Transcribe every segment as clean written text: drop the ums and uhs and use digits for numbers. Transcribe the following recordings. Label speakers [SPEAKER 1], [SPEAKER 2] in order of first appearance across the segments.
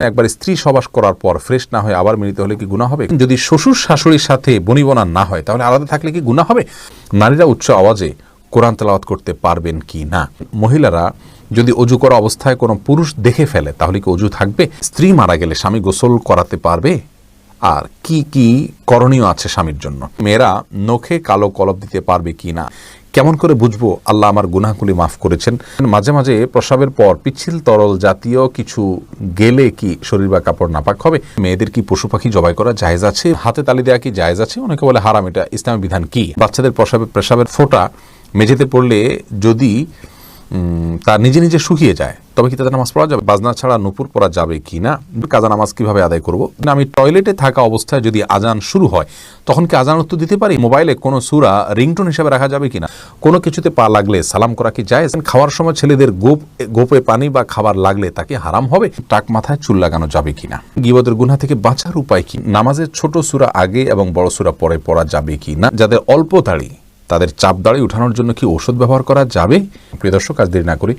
[SPEAKER 1] একবার স্ত্রী সবাস করার পর ফ্রেশ না হয়ে আবার মিলিত হলে কি গুনাহ হবে? যদি শ্বশুর শাশুড়ির সাথে বনিবনা না হয় তাহলে আলাদা থাকলে কি গুনাহ হবে? নারীরা উচ্চ আওয়াজে কোরআন তেলাওয়াত করতে পারবেন কি না? মহিলারা যদি অজু করা অবস্থায় কোনো পুরুষ দেখে ফেলে তাহলে কি অজু থাকবে? স্ত্রী মারা গেলে স্বামী গোসল করাতে পারবে? আর কি কি করণীয় আছে স্বামীর জন্য? মেয়েরা নখে কালো কলব দিতে পারবে কি না? কেমন করে বুঝবো আল্লাহ আমার গুনাহগুলি মাফ করেছেন? মাঝে মাঝে প্রস্রাবের পর পিচ্ছিল তরল জাতীয় কিছু গেলে কি শরীর বা কাপড় নাপাক হবে? মেয়েদের কি পশু পাখি জবাই করা জায়েজ আছে? হাতে তালি দেওয়া কি জায়েজ আছে? অনেকে বলে হারাম। এটা ইসলামের বিধান কি? বাচ্চাদের পেশাবের ফোঁটা মেঝেতে পড়লে যদি তা নিজে নিজে শুকিয়ে যায় তবে কি তাদের নামাজ পড়া যাবে? বাজনা ছাড়া নুপুর পড়া যাবে কি না? কাজা নামাজ কিভাবে আদায় করব? আমি টয়লেটে থাকা অবস্থায় যদি আজান শুরু হয় তখন কি আজান উত্তর দিতে পারি? মোবাইলে কোনো সূরা রিংটোন হিসেবে রাখা যাবে কিনা? কোনো কিছুতে পা লাগলে সালাম করা কি জায়েজ? খাওয়ার সময় ছেলেদের গোপে পানি বা খাবার লাগলে তাকে হারাম হবে? টাক মাথায় চুল লাগানো যাবে কিনা? গীবতের গুনাহ থেকে বাঁচার উপায় কি? নামাজের ছোট সূরা আগে এবং বড় সূরা পরে পড়া যাবে কি না? যাদের অল্প দাড়ি তাদের চাপ দাড়ি উঠানোর জন্য কি ঔষধ ব্যবহার করা যাবে? প্রিয় দর্শক, আজ দেরি না করি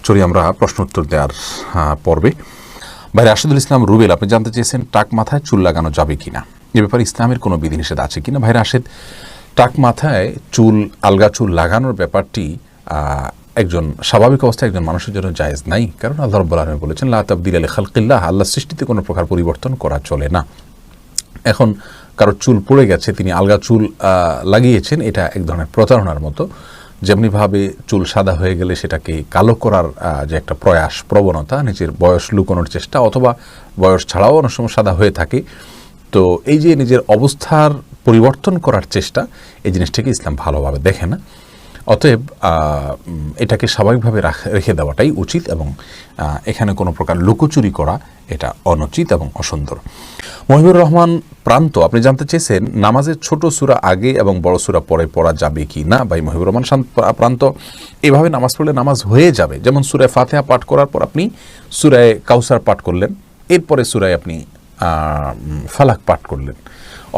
[SPEAKER 1] চলি আমরা প্রশ্ন উত্তর দেওয়ার পর্বে। ভাই রাশেদুল ইসলাম রুবেল, আপনি জানতে চেয়েছেন টাক মাথায় চুল লাগানো যাবে কিনা, এ ব্যাপারে ইসলামের কোনো বিধিনিষেধ আছে কিনা? ভাই রাশেদ, টাক মাথায় আলগা চুল লাগানোর ব্যাপারটি একজন স্বাভাবিক অবস্থায় একজন মানুষের জন্য জায়েজ নাই, কারণ আল্লাহ রাব্বুল আলামিন বলেছেন লা তাবদীলা লিখালকিল্লাহ, আল্লাহর সৃষ্টিতে কোনো প্রকার পরিবর্তন করা চলে না। এখন কারো চুল পড়ে গেছে, তিনি আলগা চুল লাগিয়েছেন, এটা এক ধরনের প্রতারণার মতো। যেমনিভাবে চুল সাদা হয়ে গেলে সেটাকে কালো করার যে একটা প্রবণতা, নিজের বয়স লুকানোর চেষ্টা, অথবা বয়স ছাড়াও অনেক সময় সাদা হয়ে থাকে, তো এই যে নিজের অবস্থার পরিবর্তন করার চেষ্টা, এই জিনিসটাকে ইসলাম ভালোভাবে দেখে না। অতএব এটাকে স্বাভাবিকভাবে রেখে দেওয়াটাই উচিত, এবং এখানে কোনো প্রকার লুকোচুরি করা এটা অনুচিত এবং অসুন্দর। মহিবুর রহমান প্রান্ত, আপনি জানতে চেয়েছেন নামাজের ছোট সূরা আগে এবং বড় সূরা পরে পড়া যাবে কি না? ভাই মহিবুর রহমান প্রান্ত, এভাবে নামাজ পড়লে নামাজ হয়ে যাবে। যেমন সূরা ফাতিহা পাঠ করার পর আপনি সূরা কাউসার পাঠ করলেন, এরপরে সূরায় আপনি ফালাক পাঠ করলেন,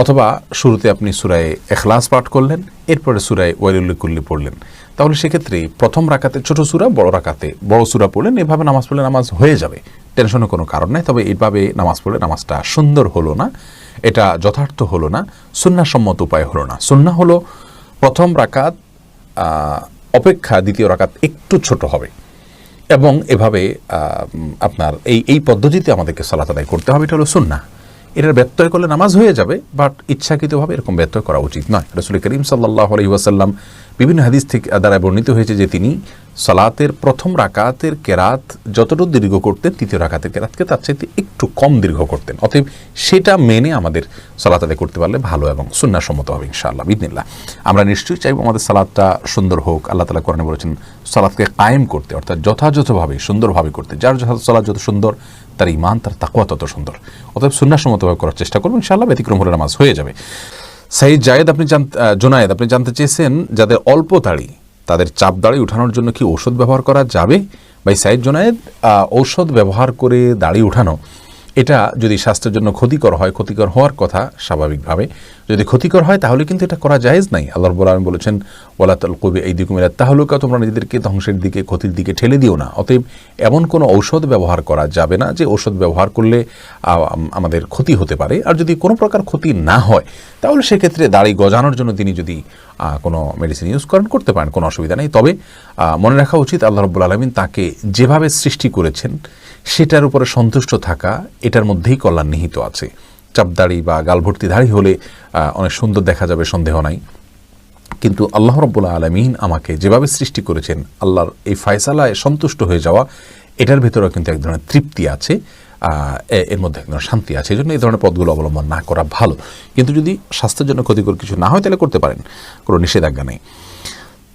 [SPEAKER 1] অথবা শুরুতে আপনি সূরা ইখলাস পাঠ করলেন, এরপরে সূরা ওয়াইলুল লিকুল্লি পড়লেন, তাহলে সেক্ষেত্রে প্রথম রাকাতে ছোট সূরা, বড় রাকাতে বড় সূরা পড়লেন। এভাবে নামাজ পড়লে নামাজ হয়ে যাবে, টেনশনের কোনো কারণ নেই। তবে এইভাবে নামাজ পড়লে নামাজটা সুন্দর হলো না, এটা যথার্থ হলো না, সুন্নাহসম্মত উপায় হলো না। সুন্নাহ হলো প্রথম রাকাত অপেক্ষা দ্বিতীয় রাকাত একটু ছোট হবে, এবং এভাবে আপনার এই পদ্ধতিতে আমাদেরকে সালাত আদায় করতে হবে, এটা হলো সুন্নাহ। এটার ব্যত্যয় করলে নামাজ হয়ে যাবে, বাট ইচ্ছাকৃতভাবে এরকম ব্যত্যয় করা উচিত নয়। রাসূল করিম সাল্লাল্লাহু আলাইহি ওয়াসাল্লাম বিভিন্ন হাদিস থেকে দ্বারা বর্ণিত হয়েছে যে তিনি সালাতের প্রথম রাকাতের কেরাত যতটুকু দীর্ঘ করতেন, তৃতীয় রাকাতের কেরাতকে তার চাইতে একটু কম দীর্ঘ করতেন। অতএব সেটা মেনে আমাদের সালাত আদায় করতে পারলে ভালো এবং সুন্নাহসম্মত হবে ইনশাআল্লাহ বিইذনিল্লাহ। আমরা নিশ্চয়ই চাইব আমাদের সালাতটা সুন্দর হোক। আল্লাহ তাআলা কোরআনে বলেছেন সালাতকে কায়েম করতে, অর্থাৎ যথাযথভাবে সুন্দরভাবে করতে। যার সালাত যত সুন্দর তার ঈমান, তার তাকওয়া তত সুন্দর। অতএব সুন্নাহসম্মতভাবে করার চেষ্টা করব, ইনশাআল্লাহ ব্যতিক্রম হলে নামাজ হয়ে যাবে। সাইদ জায়েদ, জোনায়েদ, আপনি জানতে চেয়েছেন যাদের অল্প দাড়ি তাদের চাপ দাড়ি উঠানোর জন্য কি ঔষধ ব্যবহার করা যাবে? ভাই সাইদ জোনায়েদ, ঔষধ ব্যবহার করে দাড়ি উঠানো এটা যদি স্বাস্থ্যের জন্য ক্ষতিকর হয়, ক্ষতিকর হওয়ার কথা স্বাভাবিকভাবে, যদি ক্ষতিকর হয় তাহলে কিন্তু এটা করা জায়েজ নাই। আল্লাহ রাব্বুল আলামিন বলেছেন ওয়ালা তালকু বিআইদিকুম ইলা তাহলুকা, তোমরা নিজেদেরকে ধ্বংসের দিকে, ক্ষতির দিকে ঠেলে দিও না। অতএব এমন কোনো ঔষধ ব্যবহার করা যাবে না যে ঔষধ ব্যবহার করলে আমাদের ক্ষতি হতে পারে। আর যদি কোনো প্রকার ক্ষতি না হয় তাহলে সেক্ষেত্রে দাড়ি গজানোর জন্য তিনি যদি কোনো মেডিসিন ইউজ করতে পারেন, কোনো অসুবিধা নেই। তবে মনে রাখা উচিত আল্লাহ রাব্বুল আলামিন তাকে যেভাবে সৃষ্টি করেছেন সেটার উপরে সন্তুষ্ট থাকা, এটার মধ্যেই কল্যাণ নিহিত আছে। চাপদাড়ি বা গালভর্তি দাড়ি হলে অনেক সুন্দর দেখা যাবে, সন্দেহ নাই, কিন্তু আল্লাহ রাব্বুল আলামিন আমাকে যেভাবে সৃষ্টি করেছেন, আল্লাহর এই ফয়সালায় সন্তুষ্ট হয়ে যাওয়া, এটার ভেতরেও কিন্তু এক ধরনের তৃপ্তি আছে, এর মধ্যে এক ধরনের শান্তি আছে। এই জন্য এই ধরনের পথগুলো অবলম্বন না করা ভালো। কিন্তু যদি স্বাস্থ্যের জন্য ক্ষতিকর কিছু না হয় তাহলে করতে পারেন, কোনো নিষেধাজ্ঞা নেই।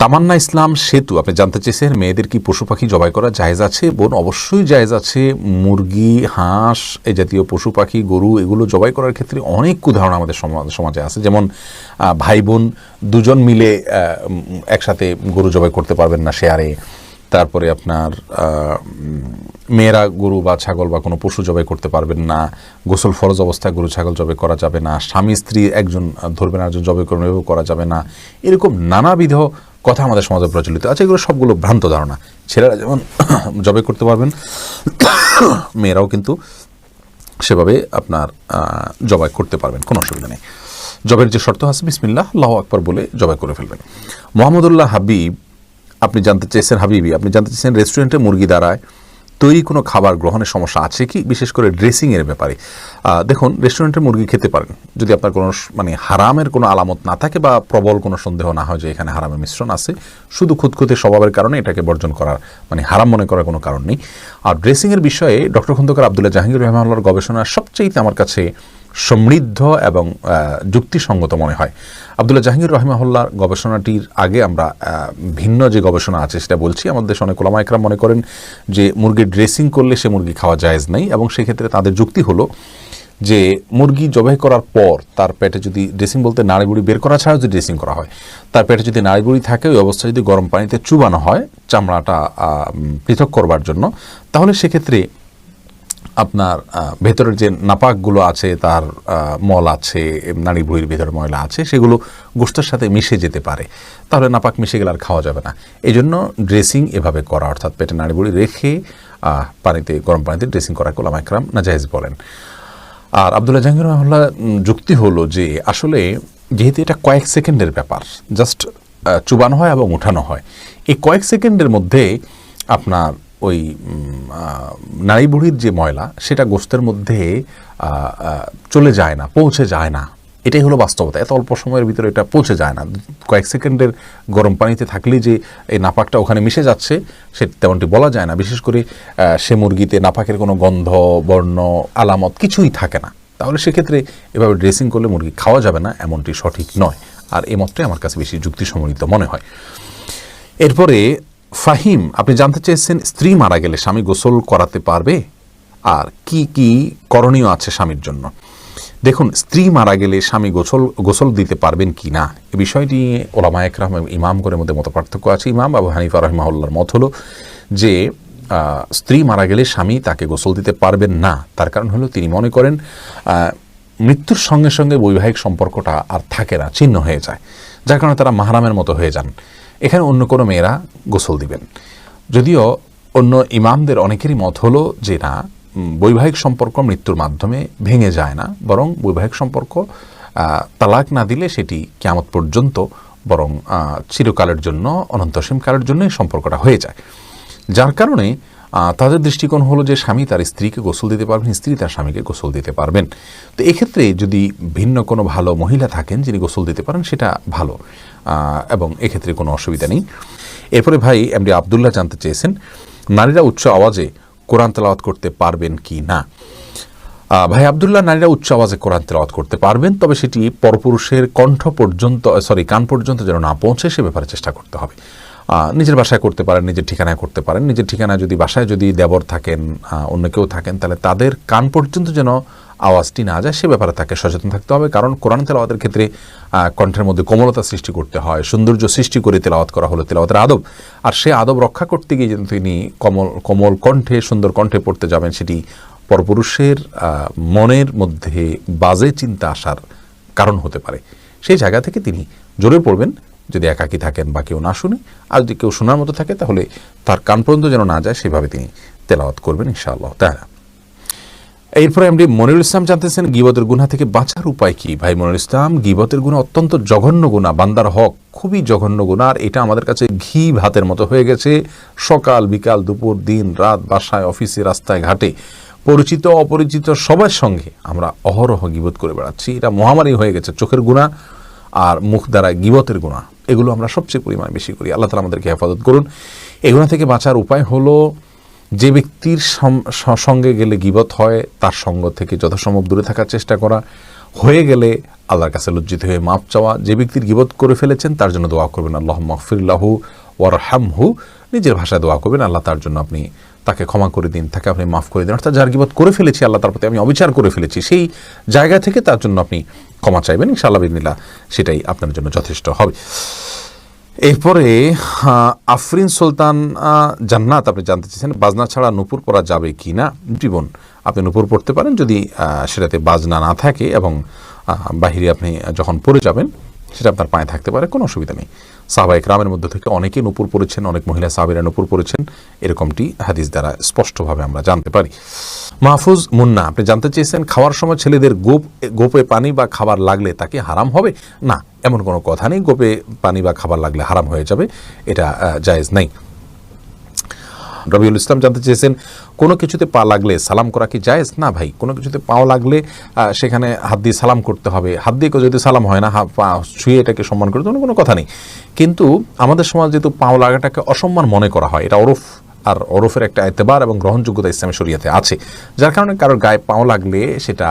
[SPEAKER 1] তামান্না ইসলাম সেতু, আপনি জানতে চেয়েছেন মেয়েদের কি পশু পাখি জবাই করা জায়েজ আছে? বোন, অবশ্যই জায়েজ আছে। মুরগি, হাঁস, এই জাতীয় পশু পাখি, গরু, এগুলো জবাই করার ক্ষেত্রে অনেক উদাহরণ আমাদের সমাজে আছে। যেমন ভাই বোন দুজন মিলে একসাথে গরু জবাই করতে পারবেন না শেয়ারে। তারপরে আপনার মেয়েরা গরু বা ছাগল বা কোনো পশু জবাই করতে পারবেন না। গোসল ফরজ অবস্থায় গরু ছাগল জবাই করা যাবে না। স্বামী স্ত্রী একজন ধরবেন, একজন জবাই করবেন, এভাবে করা যাবে না। এরকম নানাবিধ কথা আমাদের সমাজে প্রচলিত আছে, এগুলো সবগুলো ভ্রান্ত ধারণা। ছেলেরা যেমন জবাই করতে পারবেন, মেয়েরাও কিন্তু সেভাবে আপনার জবাই করতে পারবেন, কোনো অসুবিধা নেই। জবের যে শর্ত আছে বিসমিল্লাহ আল্লাহু আকবার বলে জবাই করে ফেলবেন। মোহাম্মদুল্লাহ হাবিব আপনি জানতে চেয়েছেন, রেস্টুরেন্টে মুরগি দ্বারায় তৈরি কোনো খাবার গ্রহণের সমস্যা আছে কি, বিশেষ করে ড্রেসিংয়ের ব্যাপারে? দেখুন, রেস্টুরেন্টে মুরগি খেতে পারেন যদি আপনার কোনো হারামের কোনো আলামত না থাকে বা প্রবল কোনো সন্দেহ না হয় যে এখানে হারামের মিশ্রণ আছে। শুধু খুঁতখুঁতে স্বভাবের কারণে এটাকে বর্জন করার হারাম মনে করার কোনো কারণ নেই। আর ড্রেসিংয়ের বিষয়ে ডক্টর খন্দকার আব্দুল্লাহ জাহাঙ্গীর রহমাহুল্লাহর গবেষণা সবচেয়ে আমার কাছে সমৃদ্ধ এবং যুক্তিসঙ্গত মনে হয়। আব্দুল্লাহ জাহাঙ্গীর রহমাহুল্লাহর গবেষণাটির আগে আমরা ভিন্ন যে গবেষণা আছে সেটা বলছি। আমাদের দেশে অনেক ওলামা একরাম মনে করেন যে মুরগির ড্রেসিং করলে সে মুরগি খাওয়া জায়েজ নাই, এবং সেক্ষেত্রে তাদের যুক্তি হলো যে মুরগি জবাই করার পর তার পেটে যদি ড্রেসিং বলতে নাড়িবুড়ি বের করা ছাড়া যদি ড্রেসিং করা হয়, তার পেটে যদি নাড়িবুড়ি থাকে ওই অবস্থায় যদি গরম পানিতে চুবানো হয় চামড়াটা পৃথক করবার জন্য, তাহলে সেক্ষেত্রে আপনার ভেতরের যে নাপাকগুলো আছে, তার মল আছে, নাড়ি ভুঁড়ির ভেতরে ময়লা আছে, সেগুলো গোশতের সাথে মিশে যেতে পারে। তাহলে নাপাক মিশে গেলে আর খাওয়া যাবে না। এই জন্য ড্রেসিং এভাবে করা, অর্থাৎ পেটে নাড়ি ভুঁড়ি রেখে পানিতে, গরম পানিতে ড্রেসিং করা ওলামা একরাম নাজায়েজ বলেন। আর আব্দুল্লাহ জাহাঙ্গীর রহমাহুল্লাহ যুক্তি হলো যে আসলে যেহেতু এটা কয়েক সেকেন্ডের ব্যাপার, জাস্ট চুবানো হয় এবং উঠানো হয়, এই কয়েক সেকেন্ডের মধ্যে আপনার ওই নাড়ি বুড়ির যে ময়লা সেটা গোশতের মধ্যে চলে যায় না, পৌঁছে যায় না। এটাই হলো বাস্তবতা। এত অল্প সময়ের ভিতরে এটা পৌঁছে যায় না। কয়েক সেকেন্ডের গরম পানিতে থাকলেই যে এই নাপাকটা ওখানে মিশে যাচ্ছে সে তেমনটি বলা যায় না। বিশেষ করে সে মুরগিতে নাপাকের কোনো গন্ধ, বর্ণ, আলামত কিছুই থাকে না। তাহলে সেক্ষেত্রে এভাবে ড্রেসিং করলে মুরগি খাওয়া যাবে না, এমনটি সঠিক নয়। আর এই মতটাই আমার কাছে বেশি যুক্তিসম্মত মনে হয়। এরপরে ফাহিম আপনি জানতে চেয়েছেন, স্ত্রী মারা গেলে স্বামী গোসল করাতে পারবে আর কি কি করণীয় আছে স্বামীর জন্য? দেখুন, স্ত্রী মারা গেলে স্বামী গোসল দিতে পারবেন কি না, এ বিষয়টি ওলামা একরাম ইমামগণের মধ্যে মত পার্থক্য আছে। ইমাম আবু হানিফা রাহিমাহুল্লাহর মত হলো যে স্ত্রী মারা গেলে স্বামী তাকে গোসল দিতে পারবেন না। তার কারণ হলো তিনি মনে করেন মৃত্যুর সঙ্গে সঙ্গে বৈবাহিক সম্পর্কটা আর থাকে না, ছিন্ন হয়ে যায়, যার কারণে তারা মাহরামের মতো হয়ে যান। এখানে অন্য কোনো মেয়েরা গোসল দিবেন। যদিও অন্য ইমামদের অনেকেরই মত হলো যে না, বৈবাহিক সম্পর্ক মৃত্যুর মাধ্যমে ভেঙে যায় না, বরং বৈবাহিক সম্পর্ক তালাক না দিলে সেটি কিয়ামত পর্যন্ত বরং চিরকালের জন্য, অনন্তসীম কালের জন্য এই সম্পর্কটা হয়ে যায়। যার কারণে তাদের দৃষ্টিকোণ হলো যে স্বামী তার স্ত্রীকে গোসল দিতে পারবেন, স্ত্রী তার স্বামীকে গোসল দিতে পারবেন। তো এক্ষেত্রে যদি ভিন্ন কোনো ভালো মহিলা থাকেন যিনি গোসল দিতে পারেন সেটা ভালো, এবং এক্ষেত্রে কোনো অসুবিধা নেই। এরপরে ভাই এমডি আবদুল্লাহ জানতে চেয়েছেন, নারীরা উচ্চ আওয়াজে কোরআন তেলাওয়াত করতে পারবেন কি না? ভাই আবদুল্লাহ, নারীরা উচ্চ আওয়াজে কোরআন তেলাওয়াত করতে পারবেন, তবে সেটি পরপুরুষের কান পর্যন্ত যেন না পৌঁছে সে ব্যাপারে চেষ্টা করতে হবে। নিজের বাসায় করতে পারেন, নিজের ঠিকানায় করতে পারেন। নিজের ঠিকানায় যদি, বাসায় যদি দেবর থাকেন, অন্য কেউ থাকেন, তাহলে তাদের কান পর্যন্ত যেন আওয়াজটি না যায় সে ব্যাপারে তাকে সচেতন থাকতে হবে। কারণ কোরআন তেলাওয়াতের ক্ষেত্রে কণ্ঠের মধ্যে কোমলতা সৃষ্টি করতে হয়, সৌন্দর্য সৃষ্টি করে তেলাওয়াত করা হলো তেলাওয়াতের আদব। আর সে আদব রক্ষা করতে গিয়ে যেন তিনি কোমল কণ্ঠে, সুন্দর কণ্ঠে পড়তে যাবেন, সেটি পরপুরুষের মনের মধ্যে বাজে চিন্তা আসার কারণ হতে পারে। সেই জায়গা থেকে তিনি জোরে পড়বেন যদি একাকী থাকেন বা কেউ না শুনে। আর যদি কেউ শোনার মতো থাকে তাহলে তার কান পর্যন্ত যেন না যায় সেভাবে তিনি তেলাওয়াত করবেন ইনশাআল্লাহ তাআলা। এরপরে এমডি মনিরুল ইসলাম জানতেছেন, গীবতের গুনাহ থেকে বাঁচার উপায় কি? ভাই মনিরুল ইসলাম, গীবতের গুনাহ অত্যন্ত জঘন্য গুনাহ, বান্দার হক খুবই জঘন্য গুনাহ। আর এটা আমাদের কাছে ঘি ভাতের মতো হয়ে গেছে। সকাল বিকাল দুপুর দিন রাত, বাসায় অফিসে রাস্তায় ঘাটে, পরিচিত অপরিচিত সবার সঙ্গে আমরা অহরহ গীবত করে বেড়াচ্ছি। এটা মহামারী হয়ে গেছে। চোখের গুনাহ আর মুখ দ্বারা গীবতের গুনাহ, এগুলো আমরা সবচেয়ে পরিমাণে বেশি করি। আল্লাহ তাআলা আমাদেরকে হেফাজত করুন। এগুলো থেকে বাঁচার উপায় হলো, যে ব্যক্তির সঙ্গে গেলে গীবত হয় তার সঙ্গ থেকে যথাসম্ভব দূরে থাকার চেষ্টা করা, হয়ে গেলে আল্লাহর কাছে লজ্জিত হয়ে মাপ চাওয়া। যে ব্যক্তির গীবত করে ফেলেছেন তার জন্য দোয়া করবেন, আল্লাহুম্মা গফির লাহু ওয়ারহামহু, নিজের ভাষায় দোয়া করবেন, আল্লাহ তার জন্য আপনি তাকে ক্ষমা করে দিন, তাকে আপনি মাফ করে দিন। অর্থাৎ যার গীবত করে ফেলেছি, আল্লাহ তার প্রতি আমি অবিচার করে ফেলেছি, সেই জায়গা থেকে তার জন্য আপনি ক্ষমা চাইবেন, ইনশাআল্লাহ বিসমিল্লাহ, সেটাই আপনার জন্য যথেষ্ট হবে। এরপরে আফরিন সুলতান জান্নাত আপনি জানতে চেয়েছেন, বাজনা ছাড়া নূপুর পরা যাবে কি না? জীবন আপনি নূপুর পড়তে পারেন যদি সেটাতে বাজনা না থাকে এবং বাহিরে আপনি যখন পড়ে যাবেন সেটা আপনার পায়ে থাকতে পারে, কোনো অসুবিধা নেই। সাহাবা ইকরামের মধ্যে থেকে অনেকে নূপুর পরেছেন, অনেক মহিলা সাহাবীরা নূপুর পরেছেন, এরকমটি হাদিস দ্বারা স্পষ্টভাবে আমরা জানতে পারি। মাহফুজ মুন্না, আপনি জানতে চেয়েছেন খাওয়ার সময় ছেলেদের গোপে পানি বা খাবার লাগলে তাকে হারাম হবে? না, এমন কোনো কথা নেই গোপে পানি বা খাবার লাগলে হারাম হয়ে যাবে, এটা জায়েজ নেই। রবিউল ইসলাম জানতে চেয়েছেন কোনো কিছুতে পা লাগলে সালাম করা কি জায়েজ? না ভাই, কোনো কিছুতে পাও লাগলে সেখানে হাত দিয়ে সালাম করতে হবে। হাত দিয়ে যদি সালাম হয় না, পা ছুঁয়ে এটাকে সম্মান করতে কোনো কথা নেই। কিন্তু আমাদের সমাজ যেহেতু পাও লাগাটাকে অসম্মান মনে করা হয়, এটা ওরফ, আর ওরফের একটা এতেবার এবং গ্রহণযোগ্যতা ইসলামী শরিয়াতে আছে, যার কারণে কারোর গায়ে পাও লাগলে সেটা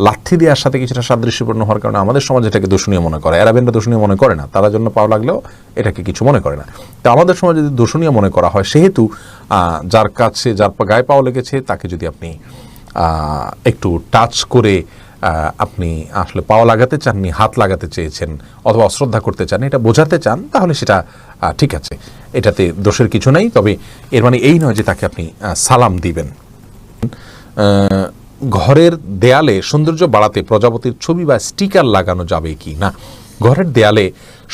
[SPEAKER 1] লাথি দেওয়ার সাথে কিছুটা সাদৃশ্যপূর্ণ হওয়ার কারণে আমাদের সমাজ এটাকে দূষণীয় মনে করে। আরবেনরা দূষণীয় মনে করে না, তারা জন্য পাও লাগলেও এটাকে কিছু মনে করে না। তো আমাদের সমাজে যদি দূষণীয় মনে করা হয়, সেহেতু যার কাছে যার গায়ে পাও লেগেছে তাকে যদি আপনি একটু টাচ করে আপনি আসলে পাও লাগাতে চাননি, হাত লাগাতে চেয়েছেন অথবা অশ্রদ্ধা করতে চান, এটা বোঝাতে চান, তাহলে সেটা ঠিক আছে, এটাতে দোষের কিছু নেই। তবে এর মানে এই নয় যে তাকে আপনি সালাম দিবেন। ঘরের দেয়ালে সৌন্দর্য বাড়াতে প্রজাপতির ছবি বা স্টিকার লাগানো যাবে কি না? ঘরের দেয়ালে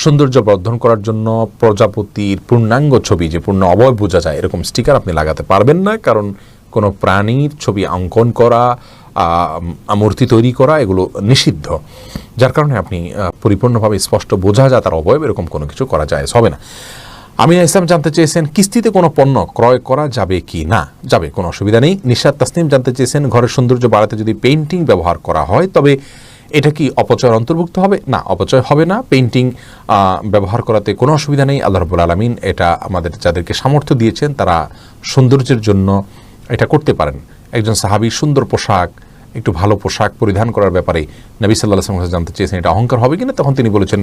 [SPEAKER 1] সৌন্দর্য বর্ধন করার জন্য প্রজাপতির পূর্ণাঙ্গ ছবি, যে পূর্ণ অবয়ব বোঝা যায়, এরকম স্টিকার আপনি লাগাতে পারবেন না, কারণ কোনো প্রাণীর ছবি অঙ্কন করা, মূর্তি তৈরি করা এগুলো নিষিদ্ধ, যার কারণে আপনি পরিপূর্ণভাবে স্পষ্ট বোঝা যায় তার অবয়ব, এরকম কোনো কিছু করা যায় হবে না। আমিনা ইসলাম জানতে চেয়েছেন কিস্তিতে কোনো পণ্য ক্রয় করা যাবে কি না? যাবে, কোনো অসুবিধা নেই। নিশাত তাসনিম জানতে চেয়েছেন ঘরের সৌন্দর্য বাড়াতে যদি পেইন্টিং ব্যবহার করা হয় তবে এটা কি অপচয়ের অন্তর্ভুক্ত হবে? না, অপচয় হবে না। পেইন্টিং ব্যবহার করাতে কোনো অসুবিধা নেই। আল্লাহ রাব্বুল আলামিন এটা আমাদের যাদেরকে সামর্থ্য দিয়েছেন তারা সৌন্দর্যের জন্য এটা করতে পারেন। একজন সাহাবী সুন্দর পোশাক, একটু ভালো পোশাক পরিধান করার ব্যাপারে নবী সাল্লাল্লাহু আলাইহি ওয়াসাল্লাম জানতে চেয়েছেন এটা অহংকার হবে কিনা, তখন তিনি বলেছেন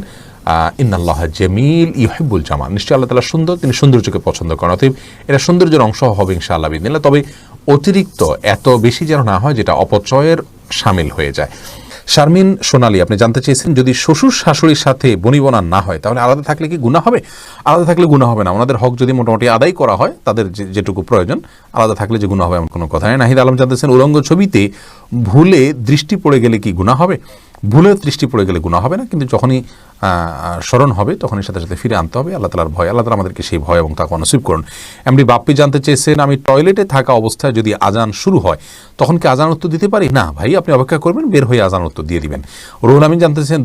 [SPEAKER 1] ইন্নাল্লাহ জামিল ইউহিব্বুল জামাল, নিশ্চয়ই আল্লাহ তাআলা সুন্দর, তিনি সৌন্দর্যকে পছন্দ করেন, অতএব এটা সৌন্দর্যের অংশ হবে ইনশাআল্লাহ বিদিনিল্লাহ। তবে অতিরিক্ত এত বেশি যেন না হয় যেটা অপচয়ের শামিল হয়ে যায়। শারমিন সোনালী, আপনি জানতে চেয়েছেন যদি শ্বশুর শাশুড়ির সাথে বনিবনা না হয় তাহলে আলাদা থাকলে কি গুনাহ হবে? আলাদা থাকলে গুনাহ হবে না, ওনাদের হক যদি মোটামুটি আদায় করা হয়, তাদের যেটুকু প্রয়োজন, আলাদা থাকলে যে গুনাহ হবে এমন কোনো কথা নেই। নাহিদ আলম জানতেছেন উলঙ্গ ছবিতে ভুলে দৃষ্টি পড়ে গেলে কি গুনাহ হবে? ভুলে দৃষ্টি পড়ে গেলে গুনাহ হবে না, কিন্তু যখনই স্মরণ হবে তখনই সাথে সাথে ফিরে আনতে হবে। আল্লাহ তাআলার ভয়, আল্লাহ তাআলা আমাদেরকে সেই ভয় এবং তাকওয়া নসিব করুন। এমডি বাপ্পি জানতে চেয়েছেন আমি টয়লেটে থাকা অবস্থায় যদি আজান শুরু হয় তখন কি আজান উত্তর দিতে পারি? না ভাই, আপনি অপেক্ষা করবেন, বের হয়ে আজান উত্তর দিয়ে দিবেন। রুহুল আমিন জানতে চেয়েছেন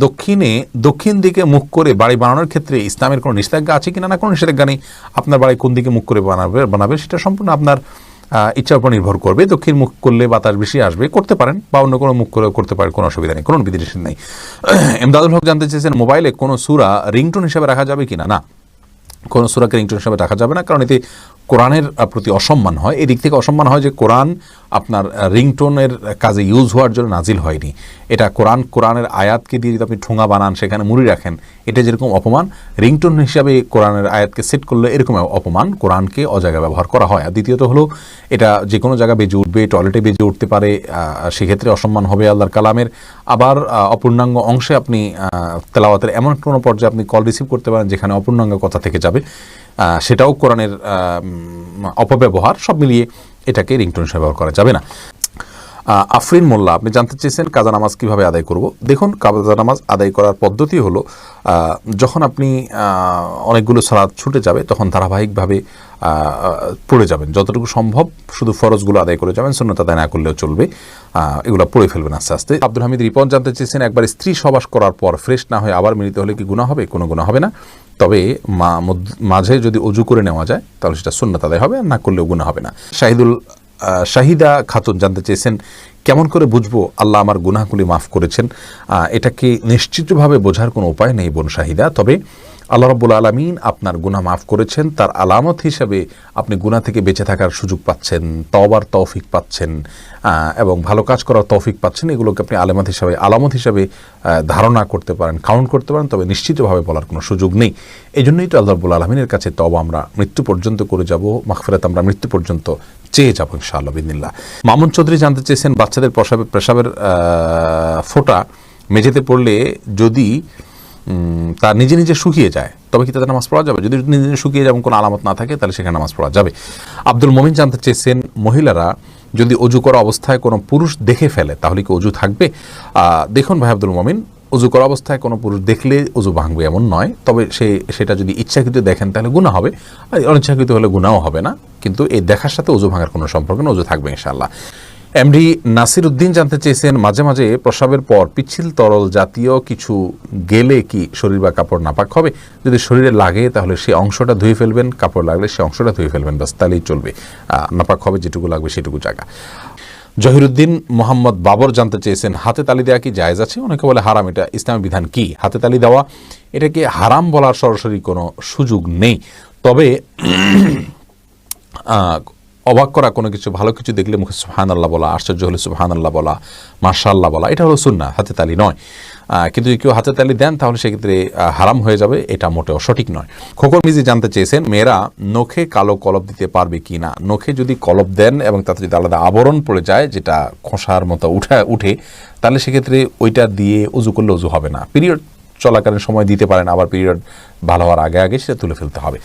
[SPEAKER 1] দক্ষিণ দিকে মুখ করে বাড়ি বানানোর ক্ষেত্রে ইসলামের কোনো নিষেধাজ্ঞা আছে কিনা? না, কোনো নিষেধাজ্ঞা নেই। আপনার বাড়ি কোন দিকে মুখ করে বানাবে সেটা সম্পূর্ণ আপনার ইচ্ছার উপর নির্ভর করবে। দক্ষিণ মুখ করলে বাতাস বেশি আসবে, করতে পারেন, বা অন্য কোনো মুখ করে করতে পারেন, কোনো অসুবিধা নেই, কোনো বিধিনিষেধ নেই। এমদাদুল হক জানতে চেয়েছেন মোবাইলে কোনো সূরা রিংটোন হিসেবে রাখা যাবে কিনা? না, কোনো সূরাকে রিংটোন হিসেবে রাখা যাবে না, কারণ এতে কোরআনের প্রতি অসম্মান হয়। এদিক থেকে অসম্মান হয় যে কোরআন আপনার রিংটোনের কাজে ইউজ হওয়ার জন্য নাজিল হয়নি। এটা কোরআনের আয়াতকে দিয়ে যদি আপনি ঠোঙা বানান, সেখানে মুড়ি রাখেন, এটা যেরকম অপমান, রিংটোন হিসাবে কোরআনের আয়াতকে সেট করলে এরকম অপমান, কোরআনকে অজায়গায় ব্যবহার করা হয়। আর দ্বিতীয়ত হলো এটা যে কোনো জায়গায় বেজে উঠবে, টয়লেটে বেজে উঠতে পারে, সেক্ষেত্রে অসম্মান হবে আল্লাহর কালামের। আবার অপূর্ণাঙ্গ অংশে আপনি তেলাওয়াতের এমন কোনো পর্যায়ে আপনি কল রিসিভ করতে পারেন যেখানে অপূর্ণাঙ্গ কথা থেকে যাবে, সেটাও কোরআনের অপব্যবহার। সব মিলিয়ে এটাকে রিংটোন হিসেবে ব্যবহার করা যাবে না। আফরিন মোল্লা, আপনি জানতে চেয়েছেন কাজা নামাজ কিভাবে আদায় করব? দেখুন, কাজা নামাজ আদায় করার পদ্ধতি হলো যখন আপনি অনেকগুলো সালাত ছুটে যাবে তখন ধারাবাহিকভাবে পড়ে যাবেন, যতটুকু সম্ভব শুধু ফরজগুলো আদায় করে যাবেন, সুন্নাত আদায় না করলেও চলবে, এগুলো পড়ে ফেলবেন আস্তে আস্তে। আব্দুল হামিদ রিপন জানতে চেয়েছেন একবার স্ত্রী সহবাস করার পর ফ্রেশ না হয়ে আবার মিলিত হলে কি গুনাহ হবে? কোনো গুনাহ হবে না, তবে মাঝে যদি অজু করে নেওয়া যায় তাহলে সেটা সুন্নাত আদায় হবে, আর না করলেও গুনাহ হবে না। শাহিদা খাতুন জানতে চেয়েছেন কেমন করে বুঝবো আল্লাহ আমার গুনাহগুলি মাফ করেছেন? এটাকে নিশ্চিতভাবে বোঝার কোনো উপায় নেই বোন শাহিদা, তবে আল্লাহ রাব্বুল আলামিন আপনার গুনাহ মাফ করেছেন তার আলামত হিসাবে আপনি গুনাহ থেকে বেঁচে থাকার সুযোগ পাচ্ছেন, তওবার তৌফিক পাচ্ছেন, এবং ভালো কাজ করার তৌফিক পাচ্ছেন। এগুলোকে আপনি আলামত হিসাবে ধারণা করতে পারেন, কাউন্ট করতে পারেন, তবে নিশ্চিতভাবে বলার কোনো সুযোগ নেই। এই জন্যই তো আল্লাহ রাব্বুল আলামিনের কাছে তওবা আমরা মৃত্যু পর্যন্ত করে যাব, মাগফিরাত আমরা মৃত্যু পর্যন্ত চেয়ে যাবো ইনশাআল্লাহ বিদিনিল্লাহ। মামুন চৌধুরী জানতে চেয়েছেন বাচ্চাদের পেশাবের ফোঁটা মেঝেতে পড়লে যদি তার নিজে নিজে শুকিয়ে যায় তবে কি তাদের নামাজ পড়া যাবে? যদি নিজে নিজে শুকিয়ে যায় এবং কোনো আলামত না থাকে তাহলে সেখানে নামাজ পড়া যাবে। আব্দুল মমিন জানতে চেয়েছেন মহিলারা যদি অজু করা অবস্থায় কোনো পুরুষ দেখে ফেলে তাহলে কি অজু থাকবে? দেখুন ভাই আব্দুল মমিন, অজু করা অবস্থায় কোনো পুরুষ দেখলে অজু ভাঙবে এমন নয়, তবে সেটা যদি ইচ্ছাকৃত দেখেন তাহলে গুনাহ হবে, আর অনিচ্ছাকৃত হলে গুনাহও হবে না, কিন্তু এই দেখার সাথে অজু ভাঙার কোনো সম্পর্ক না, অজু থাকবে ইনশাআল্লাহ। এমডি নাসির উদ্দিন জানতে চেয়েছেন, মাঝে মাঝে প্রস্রাবের পর পিচ্ছিল তরল জাতীয় কিছু গেলে কি শরীর বা কাপড় নাপাক হবে? যদি শরীরে লাগে তাহলে সে অংশটা ধুয়ে ফেলবেন, কাপড় লাগলে সে অংশটা ধুয়ে ফেলবেন, বাস তাহলেই চলবে। নাপাক হবে যেটুকু লাগবে সেটুকু জায়গা। জহিরুদ্দিন মোহাম্মদ বাবর জানতে চেয়েছেন, হাতে তালি দেওয়া কি জায়েজ আছে? অনেকে বলে হারাম, এটা ইসলামের বিধান কি? হাতে তালি দেওয়া এটাকে হারাম বলার সরাসরি কোনো সুযোগ নেই, তবে অবাক করা কোনো কিছু, ভালো কিছু দেখলে মুখে সুবহানাল্লাহ বলা, আশ্চর্য হলে সুবহানাল্লাহ বলা, মাশাআল্লাহ বলা, এটা হলো সুন্নাহ, হাতে তালি নয়। কিন্তু যদি কেউ হাতে তালি দেন তাহলে সেক্ষেত্রে হারাম হয়ে যাবে, এটা মোটেও সঠিক নয়। খোকর মিজি জানতে চেয়েছেন, মেয়েরা নখে কালো কলপ দিতে পারবে কি না? নখে যদি কলপ দেন এবং তাতে যদি আলাদা আবরণ পড়ে যায় যেটা খোসার মতো উঠে, তাহলে সেক্ষেত্রে ওইটা দিয়ে উজু করলে উজু হবে না। পিরিয়ড চলাকালীন সময় দিতে পারেন, আবার পিরিয়ড ভালো হওয়ার আগে সেটা তুলে ফেলতে হবে।